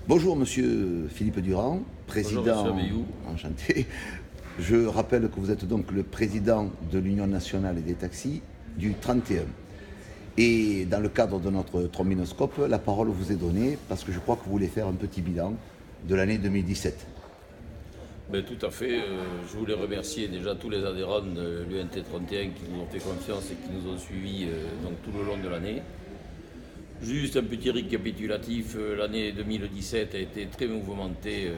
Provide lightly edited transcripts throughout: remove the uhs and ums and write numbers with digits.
Bonjour Monsieur Philippe Durand, président. Bonjour Monsieur Abeyou. Enchanté. Je rappelle que vous êtes donc le président de l'Union nationale des taxis du 31. Et dans le cadre de notre trombinoscope, la parole vous est donnée parce que je crois que vous voulez faire un petit bilan de l'année 2017. Ben, tout à fait. Je voulais remercier déjà tous les adhérents de l'UNT 31 qui nous ont fait confiance et qui nous ont suivis donc, tout le long de l'année. Juste un petit récapitulatif, l'année 2017 a été très mouvementée,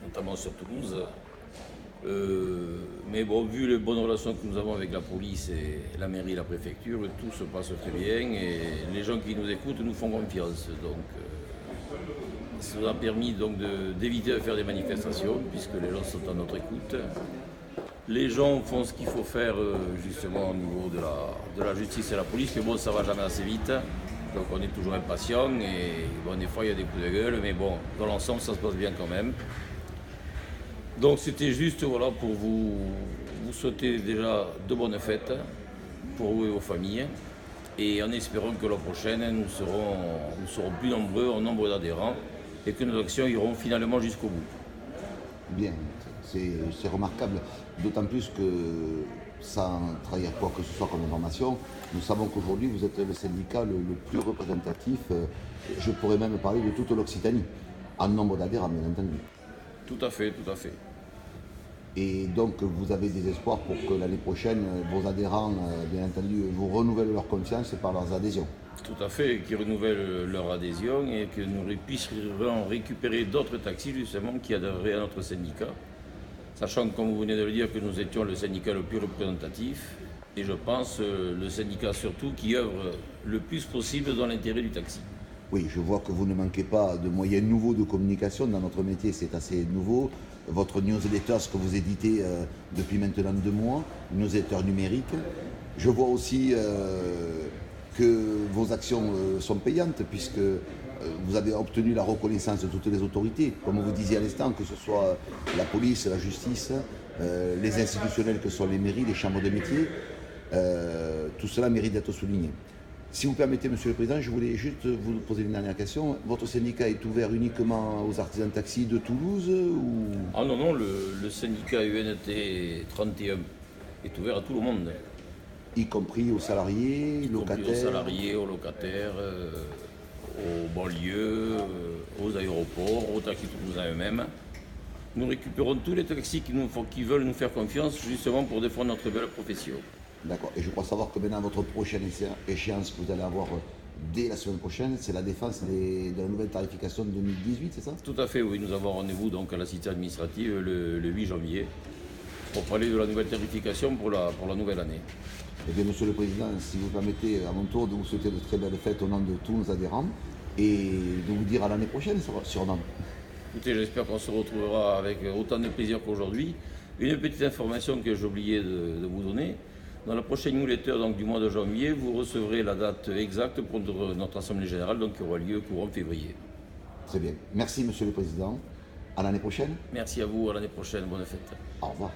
notamment sur Toulouse. Mais bon, vu les bonnes relations que nous avons avec la police et la mairie et la préfecture, tout se passe très bien et les gens qui nous écoutent nous font confiance. Donc, ça nous a permis donc d'éviter de faire des manifestations puisque les gens sont à notre écoute. Les gens font ce qu'il faut faire justement au niveau de la justice et la police, mais bon, ça va jamais assez vite. Donc on est toujours impatient et bon, des fois il y a des coups de gueule, mais bon, dans l'ensemble ça se passe bien quand même. Donc c'était juste voilà, pour vous souhaiter déjà de bonnes fêtes pour vous et vos familles. Et en espérant que la prochaine, nous serons plus nombreux en nombre d'adhérents et que nos actions iront finalement jusqu'au bout. Bien, c'est remarquable, d'autant plus que, sans trahir quoi que ce soit comme information, nous savons qu'aujourd'hui vous êtes le syndicat le plus représentatif, je pourrais même parler de toute l'Occitanie, en nombre d'adhérents bien entendu. Tout à fait, tout à fait. Et donc vous avez des espoirs pour que l'année prochaine, vos adhérents, bien entendu, vous renouvellent leur confiance par leurs adhésions. Tout à fait, qui renouvellent leur adhésion et que nous puissions récupérer d'autres taxis justement qui adhéreraient à notre syndicat. Sachant, comme vous venez de le dire, que nous étions le syndicat le plus représentatif et je pense le syndicat surtout qui œuvre le plus possible dans l'intérêt du taxi. Oui, je vois que vous ne manquez pas de moyens nouveaux de communication. Dans notre métier, c'est assez nouveau. Votre newsletter, ce que vous éditez depuis maintenant 2 mois, newsletter numérique. Je vois aussi que vos actions sont payantes puisque vous avez obtenu la reconnaissance de toutes les autorités, comme vous disiez à l'instant, que ce soit la police, la justice, les institutionnels que sont les mairies, les chambres de métier. Tout cela mérite d'être souligné. Si vous permettez, Monsieur le Président, je voulais juste vous poser une dernière question. Votre syndicat est ouvert uniquement aux artisans de taxi de Toulouse ou... Ah non, non, le syndicat UNT 31 est ouvert à tout le monde. Y compris aux salariés, locataires? Aux salariés, aux locataires, aux banlieues, aux aéroports, aux taxis toulousains eux-mêmes. Nous récupérons tous les taxis qui veulent nous faire confiance justement pour défendre notre belle profession. D'accord. Et je crois savoir que maintenant, votre prochaine échéance que vous allez avoir dès la semaine prochaine, c'est la défense de la nouvelle tarification de 2018, c'est ça? Tout à fait, oui. Nous avons rendez-vous donc à la cité administrative le 8 janvier pour parler de la nouvelle tarification pour la nouvelle année. Eh bien, Monsieur le Président, si vous permettez à mon tour de vous souhaiter de très belles fêtes au nom de tous nos adhérents et de vous dire à l'année prochaine, sûrement. Écoutez, j'espère qu'on se retrouvera avec autant de plaisir qu'aujourd'hui. Une petite information que j'ai oublié de vous donner. Dans la prochaine newsletter donc, du mois de janvier, vous recevrez la date exacte pour notre Assemblée Générale donc, qui aura lieu courant février. Très bien. Merci, Monsieur le Président. À l'année prochaine. Merci à vous, à l'année prochaine. Bonne fête. Au revoir.